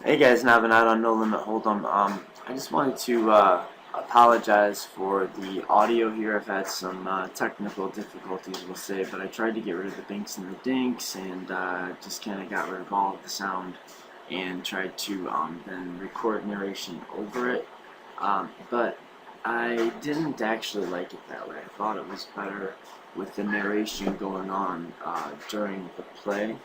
Hey guys, Navin out on No Limit Hold'em. I just wanted to apologize for the audio here. I've had some technical difficulties, we'll say, but I tried to get rid of the binks and the dinks and just kind of got rid of all of the sound and tried to then record narration over it. But I didn't actually like it that way. I thought it was better with the narration going on during the play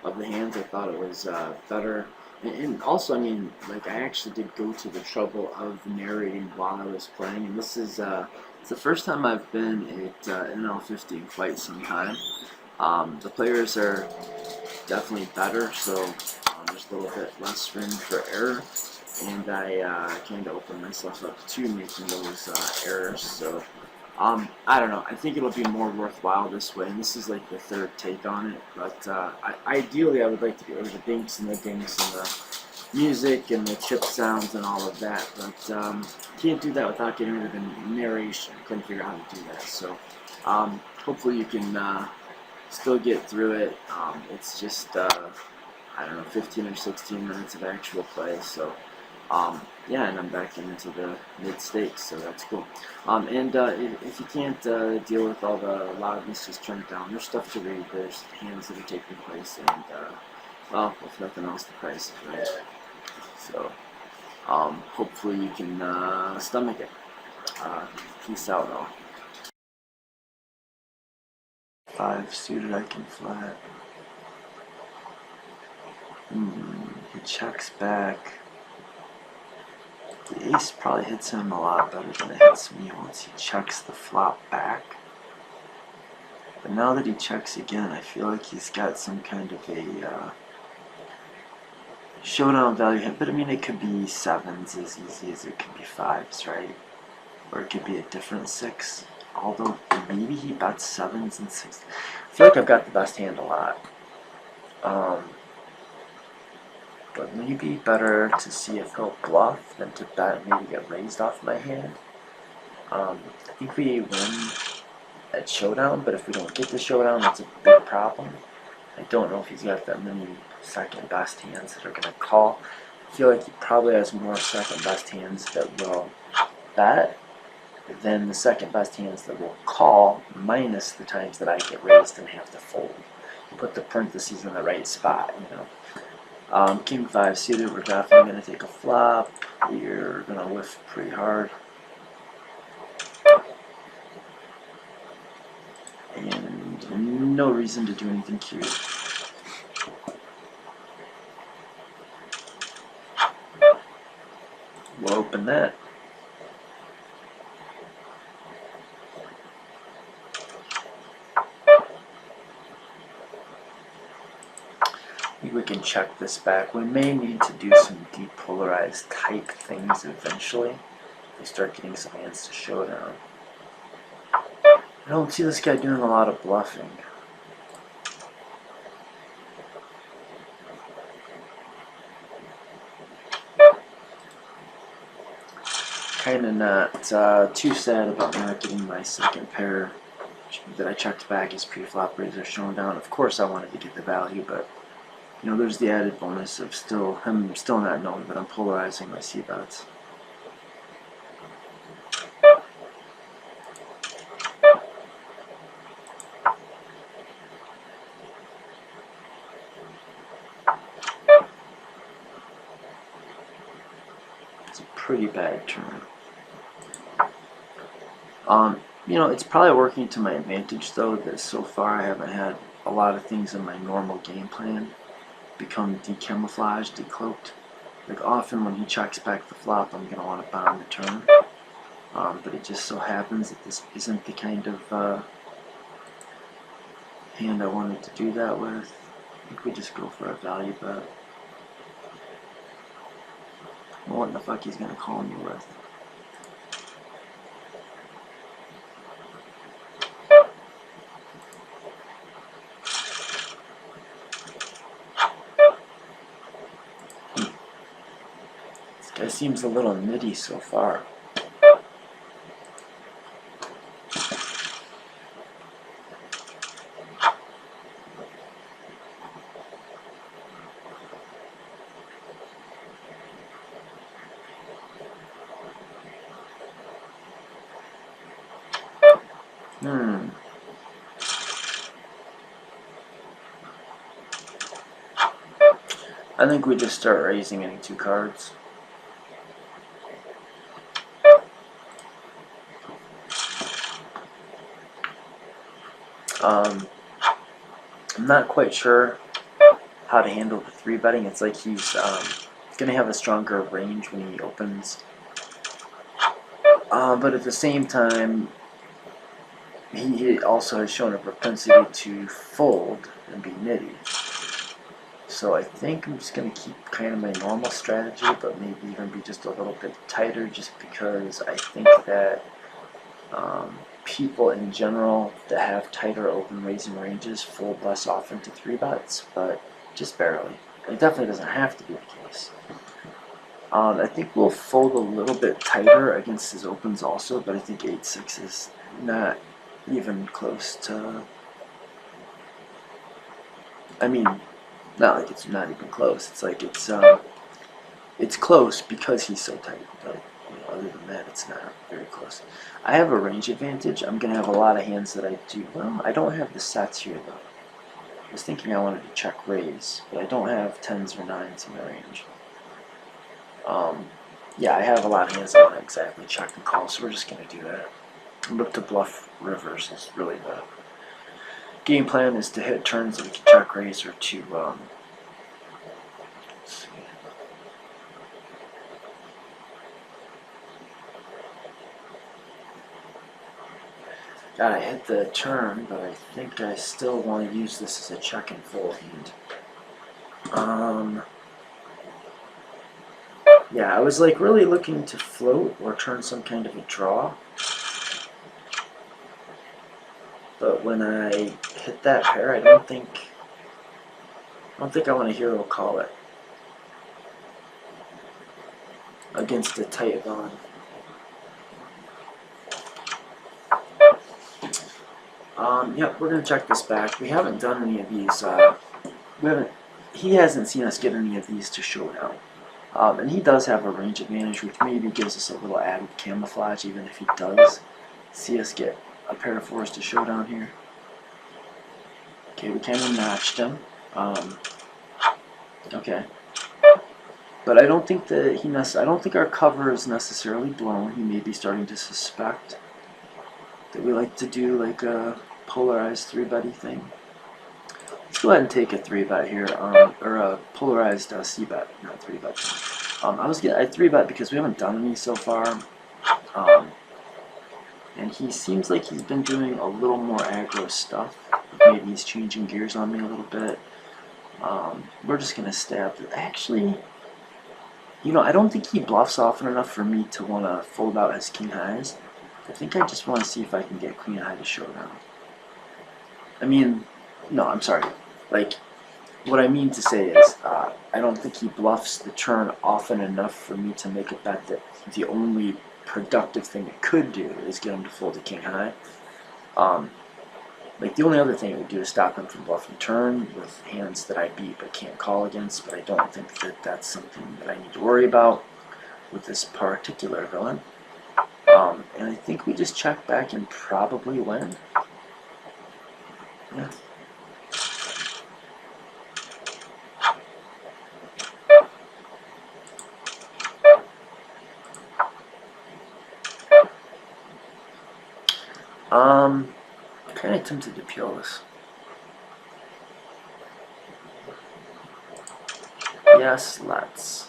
of the hands. I thought it was better. And also, I mean, like, I actually did go to the trouble of narrating while I was playing, and this is it's the first time I've been at NL50 in quite some time. The players are definitely better, so there's a little bit less room for error, and I kind of opened myself up to making those errors. So I don't know. I think it'll be more worthwhile this way, and this is like the third take on it. But ideally, I would like to get rid of the dinks and the dinks and the music and the chip sounds and all of that. But can't do that without getting rid of the narration. Couldn't figure out how to do that. So hopefully you can still get through it. It's just I don't know, 15 or 16 minutes of actual play. So yeah, and I'm back into the mid stakes, so that's cool. And if you can't deal with all the loudness, just turn it down. There's stuff to read. There's hands that are taking place, and well, if nothing else, the price is right. So hopefully you can stomach it. Peace out, all. 5 suited, I can flat. He checks back. The ace probably hits him a lot better than it hits me once he checks the flop back. But now that he checks again, I feel like he's got some kind of a showdown value hit. But I mean, it could be 7s as easy as it could be 5s, right? Or it could be a different 6. Although maybe he bets 7s and 6s. I feel like I've got the best hand a lot. But maybe better to see if he'll bluff than to bet and maybe get raised off my hand. I think we win at showdown, but if we don't get to showdown, that's a big problem. I don't know if he's got that many second best hands that are going to call. I feel like he probably has more second best hands that will bet than the second best hands that will call, minus the times that I get raised and have to fold. Put the parentheses in the right spot, you know. King 5 suited, we're definitely going to take a flop. We're going to whiff pretty hard. And no reason to do anything cute. We'll open that. I think we can check this back. We may need to do some depolarized type things eventually. We start getting some hands to showdown. I don't see this guy doing a lot of bluffing. Kind of not too sad about not getting my second pair that I checked back as pre-flop raiser shown down. Of course I wanted to get the value, but you know, there's the added bonus of him still not knowing that I'm polarizing my C-bets. It's a pretty bad turn. You know, it's probably working to my advantage though that so far I haven't had a lot of things in my normal game plan become decamouflaged, decloaked. Like often when he checks back the flop, I'm going to want to bet on the turn. But it just so happens that this isn't the kind of hand I wanted to do that with. I think we just go for a value bet. What the fuck he's going to call me with? This guy seems a little nitty so far. I think we just start raising any 2 cards. I'm not quite sure how to handle the 3 betting. It's like he's going to have a stronger range when he opens. But at the same time, he also has shown a propensity to fold and be nitty. So I think I'm just going to keep kind of my normal strategy, but maybe even be just a little bit tighter, just because I think that people in general that have tighter open raising ranges fold less often to 3 bets, but just barely. It definitely doesn't have to be the case. I think we'll fold a little bit tighter against his opens also, but I think 8-6 is not even close to, I mean, not like it's not even close. It's like it's close because he's so tight, but other than that, it's not very close. I have a range advantage. I'm going to have a lot of hands that I do. Well, I don't have the sets here, though. I was thinking I wanted to check raise, but I don't have 10s or 9s in my range. Yeah, I have a lot of hands that I want to exactly check and call, so we're just going to do that. Look to bluff rivers is really the game plan, is to hit turns that we can check raise or to let's see. God, I hit the turn, but I think I still want to use this as a check and fold hand. Yeah, I was like really looking to float or turn some kind of a draw. But when I hit that pair, I don't think I want to hero call it against a tight gun. Yep, we're gonna check this back. We haven't done any of these. He hasn't seen us get any of these to showdown. And he does have a range advantage, which maybe gives us a little added camouflage, even if he does see us get a pair of 4s to showdown here. Okay, we kind of notched him. Okay. But I don't think that I don't think our cover is necessarily blown. He may be starting to suspect that we like to do like a polarized 3-betty thing. Let's go ahead and take a 3-bet here, or a polarized C-bet, not 3-bet. I 3-bet because we haven't done any so far, and he seems like he's been doing a little more aggro stuff. Maybe he's changing gears on me a little bit. We're just gonna stab. Actually, I don't think he bluffs often enough for me to want to fold out his king highs. I think I just want to see if I can get queen high to showdown. I mean, no, I'm sorry. Like, what I mean to say is, I don't think he bluffs the turn often enough for me to make a bet that the only productive thing it could do is get him to fold a king high. Like, the only other thing it would do is stop him from bluffing turn with hands that I beat but can't call against, but I don't think that that's something that I need to worry about with this particular villain. And I think we just check back and probably win. Yeah. Kind of tempted to peel this. Yes, let's.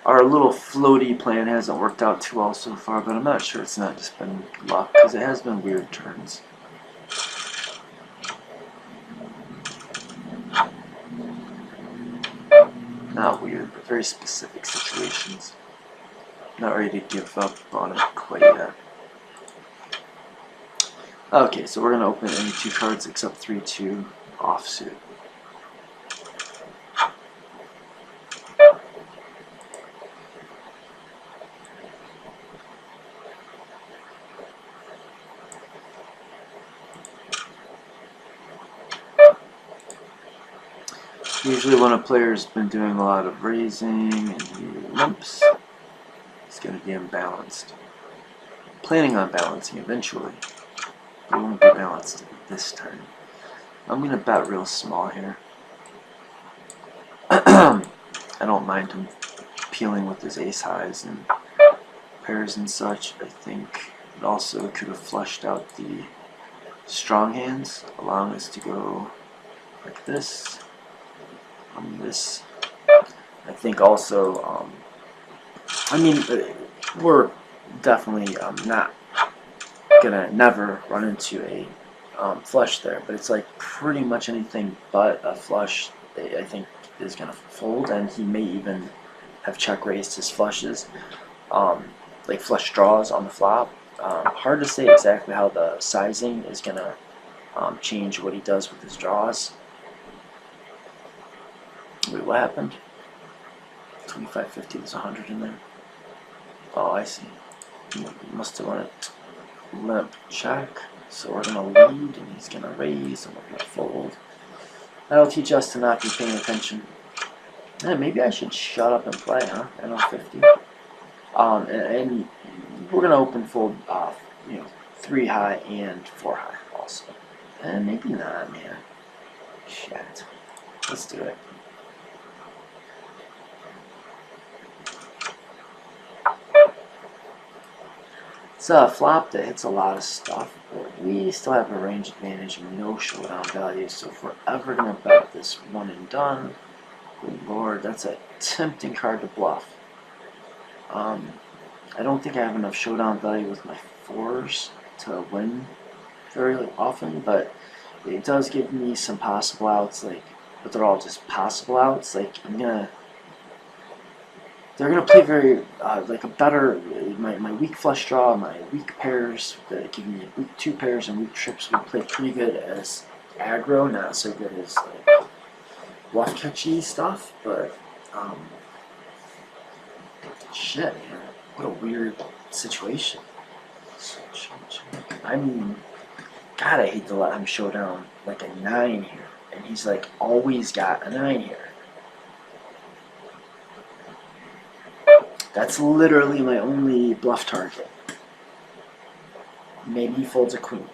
Our little floaty plan hasn't worked out too well so far, but I'm not sure it's not just been luck, because it has been weird turns. Not weird, but very specific situations. Not ready to give up on it quite yet. Okay, so we're going to open any 2 cards except 3-2 offsuit. Usually when a player's been doing a lot of raising and he limps, he's going to be imbalanced. Planning on balancing eventually, but he won't be balanced this turn. I'm going to bet real small here. I don't mind him peeling with his ace highs and pairs and such. I think it also could have flushed out the strong hands, allowing us to go like this, on this. I think also, I mean, we're definitely not gonna never run into a flush there, but it's like pretty much anything but a flush I think is gonna fold, and he may even have check raised his flushes, like flush draws on the flop. Hard to say exactly how the sizing is gonna change what he does with his draws. Wait, what happened? 2550, there's 100 in there. Oh, I see. He must have went limp check. So we're gonna lead, and he's gonna raise, and we're gonna fold. That'll teach us to not be paying attention. Yeah, maybe I should shut up and play, huh? NL50. And we're gonna open fold, you know, 3 high and 4 high also. And maybe not, man. Shit. Let's do it. It's a flop that hits a lot of stuff, but we still have a range advantage and no showdown value, so if we're ever going to bet this one and done, good lord, that's a tempting card to bluff. I don't think I have enough showdown value with my 4s to win very often, but it does give me some possible outs, like, but they're all just possible outs. Like, they're gonna play very like a better my weak flush draw, my weak pairs that give me weak 2 pairs and weak trips would play pretty good as aggro, not so good as like bluff catchy stuff. But shit, man, what a weird situation. I mean, God, I hate to let him show down like a 9 here, and he's like always got a 9 here. That's literally my only bluff target. Maybe he folds a queen.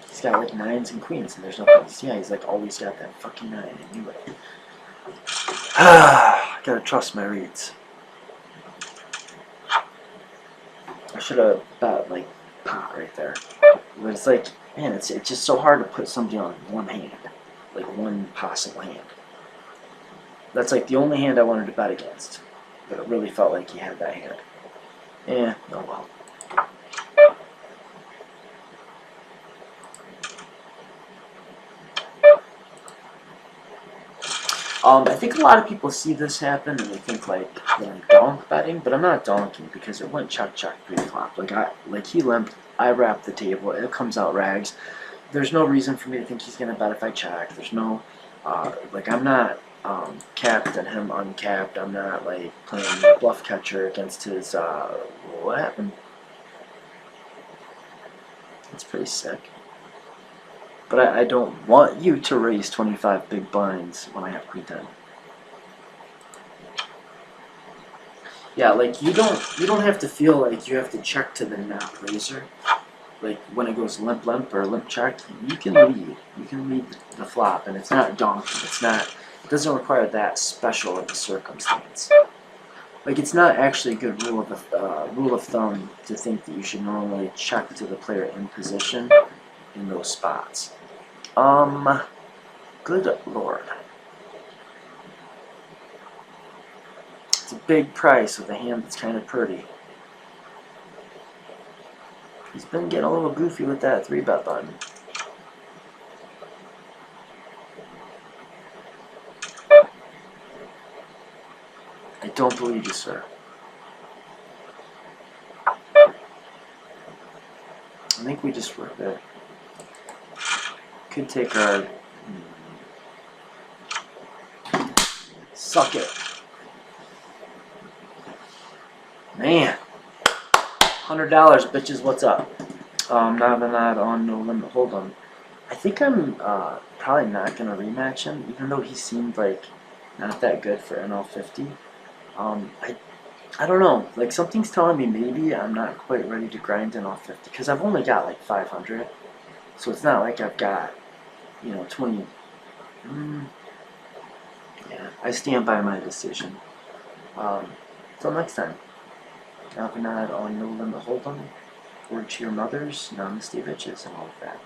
He's got like 9s and queens, and there's no place. Yeah, he's like always got that fucking 9. I knew it. Gotta trust my reads. I should have bet like pot right there. But it's like, man, it's just so hard to put somebody on one hand, like one possible hand. That's like the only hand I wanted to bet against, but it really felt like he had that hand. Yeah, oh well. I think a lot of people see this happen and they think like that I'm donk betting, but I'm not donking because it went check pre-flop. Like he limped, I wrapped the table, it comes out rags. There's no reason for me to think he's gonna bet if I check. There's no like I'm not capped and him uncapped. I'm not like playing bluff catcher against his what happened? It's pretty sick. But I don't want you to raise 25 big blinds when I have queen 10. Yeah, like you don't have to feel like you have to check to the not raiser. Like when it goes limp or limp check, you can lead. You can lead the flop, and it's not donking. It doesn't require that special of a circumstance. Like it's not actually a good rule of thumb to think that you should normally check to the player in position in those spots. Good lord. It's a big price with a hand that's kind of pretty. He's been getting a little goofy with that 3-bet button. I don't believe you, sir. I think we just work there. Could take our... Suck it. Man. $100, bitches, what's up? Not on no limit. Hold on. I think I'm probably not gonna rematch him, even though he seemed like not that good for NL50. I don't know. Like something's telling me maybe I'm not quite ready to grind NL50 because I've only got like 500, so it's not like I've got 20. Mm, yeah, I stand by my decision. Um, Till next time. Alvinad on No Limit Hold'em, forward to your mothers, namaste bitches, and all of that.